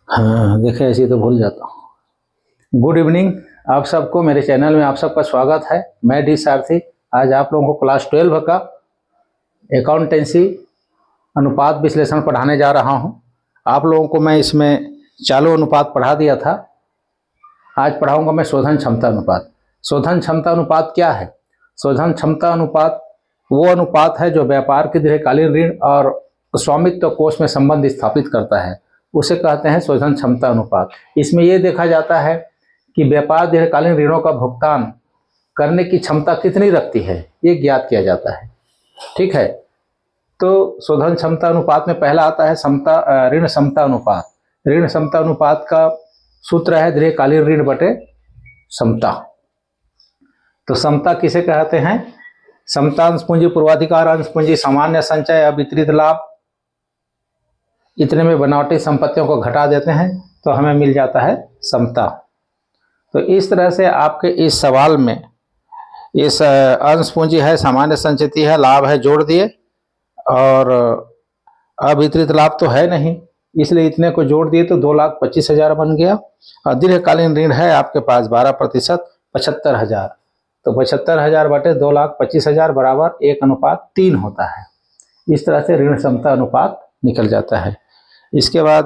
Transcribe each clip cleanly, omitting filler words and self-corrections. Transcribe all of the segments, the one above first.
हाँ देखे ऐसे तो भूल जाता हूँ। गुड इवनिंग आप सबको, मेरे चैनल में आप सबका स्वागत है। मैं डी सारथी आज आप लोगों को क्लास 12 का अकाउंटेंसी अनुपात विश्लेषण पढ़ाने जा रहा हूँ। आप लोगों को मैं इसमें चालू अनुपात पढ़ा दिया था। आज पढ़ाऊँगा मैं शोधन क्षमता अनुपात। शोधन क्षमता अनुपात क्या है? शोधन क्षमता अनुपात वो अनुपात है जो व्यापार के दीर्घकालीन ऋण और स्वामित्व कोष में संबंध स्थापित करता है, उसे कहते हैं शोधन क्षमता अनुपात। इसमें यह देखा जाता है कि व्यापार दीर्घकालीन ऋणों का भुगतान करने की क्षमता कितनी रखती है, ये ज्ञात किया जाता है। ठीक है, तो शोधन क्षमता अनुपात में पहला आता है ऋण समता अनुपात। ऋण समता अनुपात का सूत्र है दीर्घकालीन ऋण बटे समता। तो समता किसे कहते हैं? समता अंश पूंजी, पूर्वाधिकार अंश पूंजी, सामान्य संचय या वितरित लाभ, इतने में बनावटी संपत्तियों को घटा देते हैं तो हमें मिल जाता है समता। तो इस तरह से आपके इस सवाल में इस अंश पूंजी है, सामान्य संचिति है, लाभ है, जोड़ दिए और अवितरित लाभ तो है नहीं, इसलिए इतने को जोड़ दिए तो 2,25,000 बन गया। और दीर्घकालीन ऋण है आपके पास 12%, 75,000। तो 75,000 बटे 2,25,000 बराबर 1:3 होता है। इस तरह से ऋण समता अनुपात निकल जाता है। इसके बाद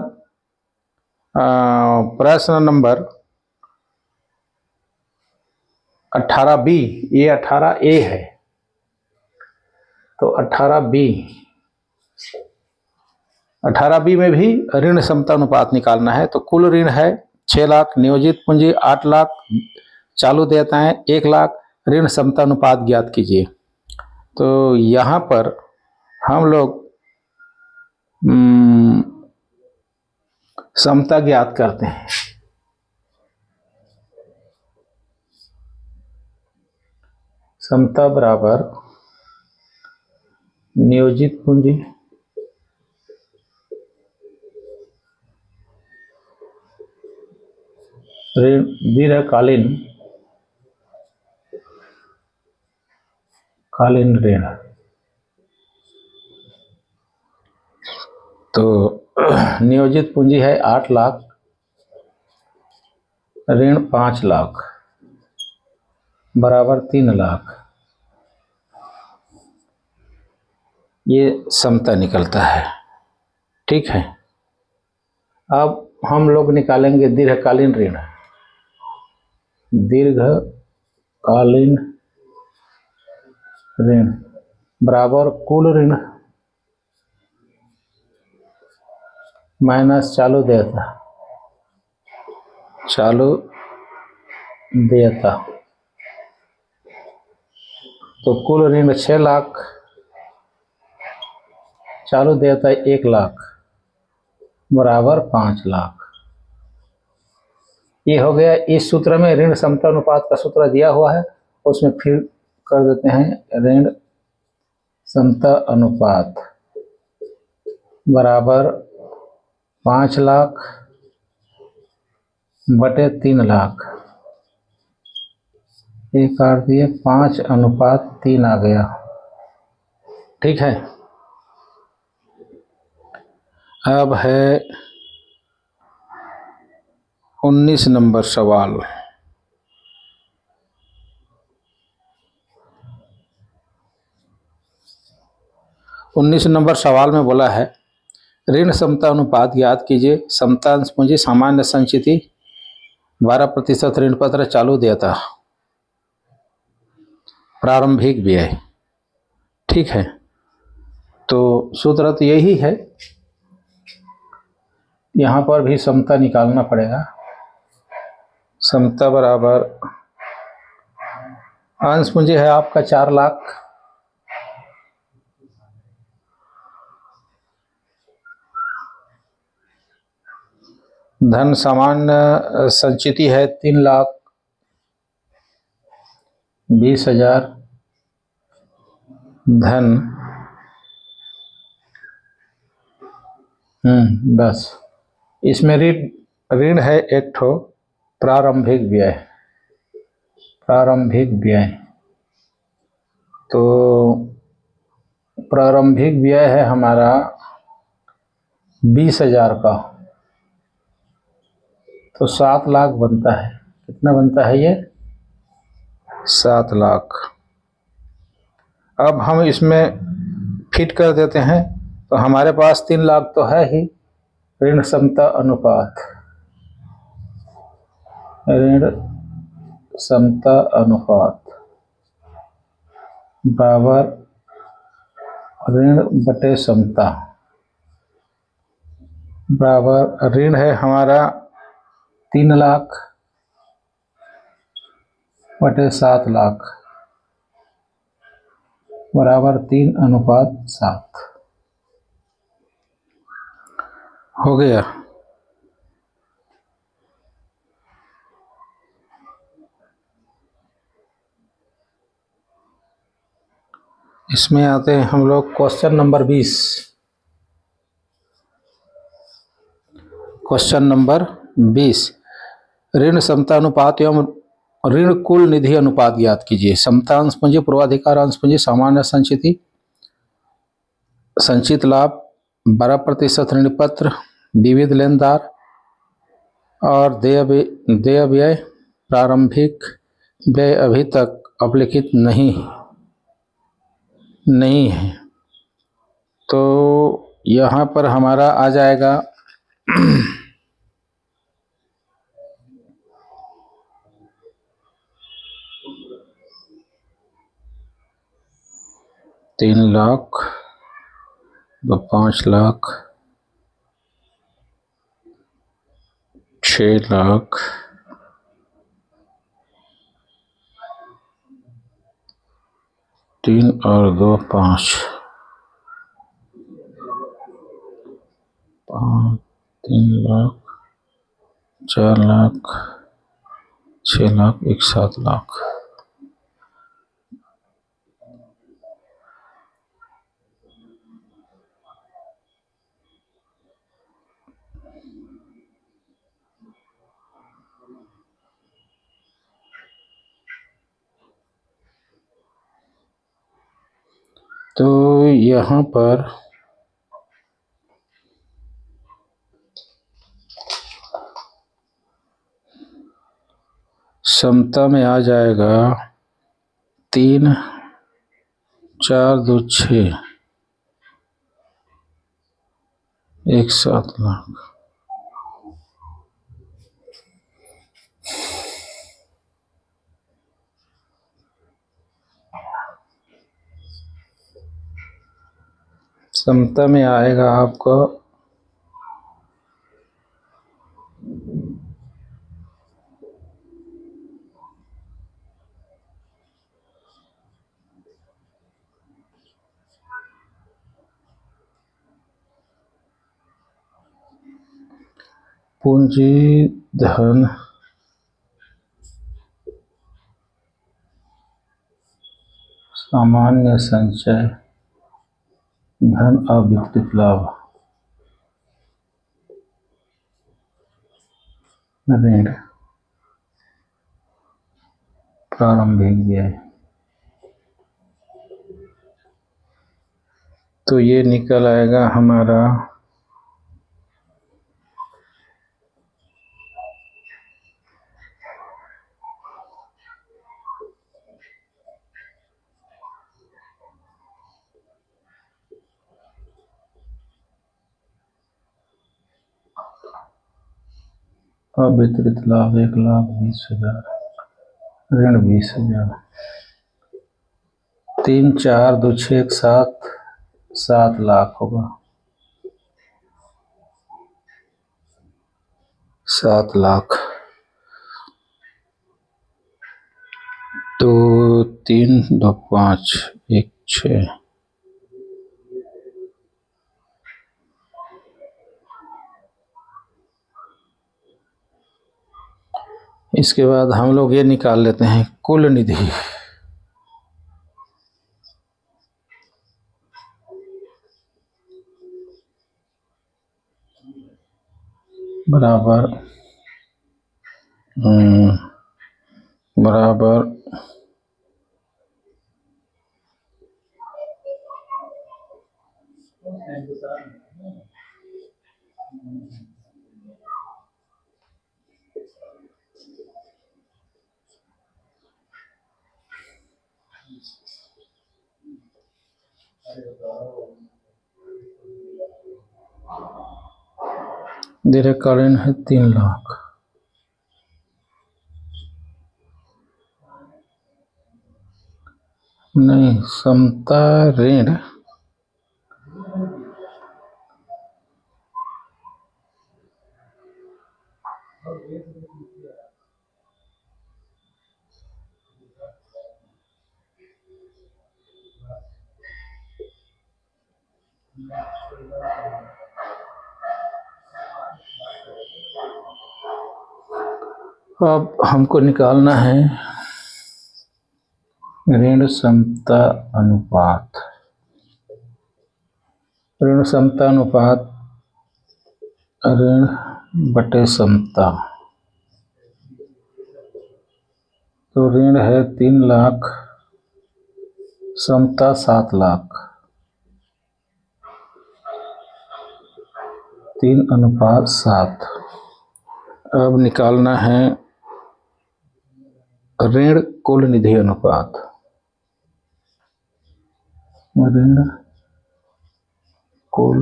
प्रश्न नंबर 18B, ये 18A है। तो 18B में भी ऋण समता अनुपात निकालना है। तो कुल ऋण है 6 लाख, नियोजित पूंजी 8 लाख, चालू देयताएं 1 लाख, ऋण समता अनुपात ज्ञात कीजिए। तो यहाँ पर हम लोग समता ज्ञात करते हैं। समता बराबर नियोजित पूंजी ऋण दीर्घकालीन ऋण। तो नियोजित पूंजी है 8 लाख, ऋण 5 लाख बराबर 3 लाख, ये समता निकलता है। ठीक है, अब हम लोग निकालेंगे दीर्घकालीन ऋण। दीर्घकालीन ऋण बराबर कुल ऋण माइनस चालू देयता। तो कुल ऋण 6 लाख, चालू देयता 1 लाख बराबर 5 लाख। ये हो गया। इस सूत्र में ऋण समता अनुपात का सूत्र दिया हुआ है, उसमें फिर कर देते हैं ऋण समता अनुपात बराबर 5 लाख बटे 3 लाख। ये काट दिए, 5:3 आ गया। ठीक है, अब है 19 नंबर सवाल। उन्नीस नंबर सवाल में बोला है ऋण समता अनुपात ज्ञात कीजिए। समता अंश पूंजी, सामान्य संचिति 12%, ऋण पत्र, चालू देयता, प्रारंभिक व्यय। ठीक है, तो सूत्र तो यही है, यहाँ पर भी समता निकालना पड़ेगा। समता बराबर अंश पूंजी है आपका 4 लाख, धन सामान्य संचिति है 3,20,000, धन बस। इसमें ऋण है एक ठो प्रारंभिक व्यय। तो प्रारंभिक व्यय है हमारा 20,000 का। तो 7 लाख बनता है। कितना बनता है ये? 7 लाख। अब हम इसमें फिट कर देते हैं तो हमारे पास 3 लाख तो है ही। ऋण क्षमता अनुपात, ऋण क्षमता अनुपात बराबर ऋण बटे क्षमता बराबर ऋण है हमारा 3 लाख बटे 7 लाख बराबर 3:7 हो गया। इसमें आते हैं हम लोग क्वेश्चन नंबर 20। क्वेश्चन नंबर 20, ऋण क्षमता अनुपात एवं ऋण कुल निधि अनुपात ज्ञात कीजिए। क्षमता अंश पूंजी, पूर्वाधिकार अंश पूंजी, सामान्य संचिति, संचित लाभ, 12% ऋण पत्र, विविध लेनदार और देय व्यय, प्रारंभिक व्यय अभी तक अपलिखित नहीं है। तो यहाँ पर हमारा आ जाएगा 3 लाख, 5 लाख, 6 लाख, 3 और 2 5, 3 लाख, 4 लाख, 6 लाख, 7 लाख। तो यहाँ पर क्षमता में आ जाएगा 3, 4, 2, 6, 7 लाख। क्षमता में आएगा आपको पूंजी धन सामान्य संचय धन अवितरित लाभ ऋण प्रारंभिक व्यय। तो ये निकल आएगा हमारा अवितरित लाभ 1,20,000, ऋण 20,000, 3, 4, 2, 6, 7, 7 लाख होगा। 7 लाख। तो 3, 2, 5, 1, 6। इसके बाद हम लोग ये निकाल लेते हैं कुल निधि बराबर बराबर दीर्घकालीन है 3 लाख। नहीं, समता ऋण अब हमको निकालना है ऋण समता अनुपात। ऋण समता अनुपात ऋण बटे समता। तो ऋण है 3 लाख, समता 7 लाख। 3:7। अब निकालना है ऋण कुल निधि अनुपात। ऋण कुल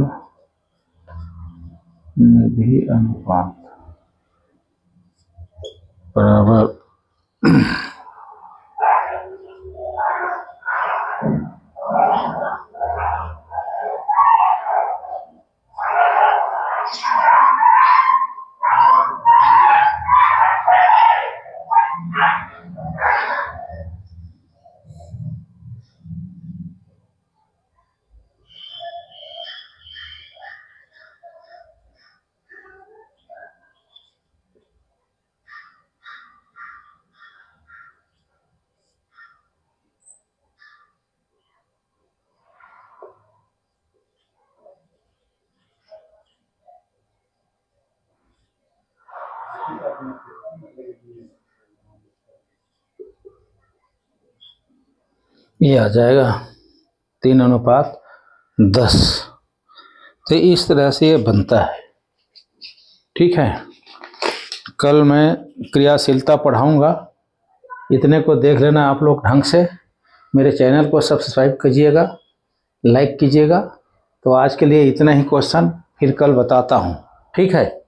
निधि अनुपात बराबर ये आ जाएगा 3:10। तो इस तरह से ये बनता है। ठीक है, कल मैं क्रियाशीलता पढ़ाऊंगा, इतने को देख लेना आप लोग ढंग से। मेरे चैनल को सब्सक्राइब कीजिएगा, लाइक कीजिएगा। तो आज के लिए इतना ही क्वेश्चन, फिर कल बताता हूँ। ठीक है।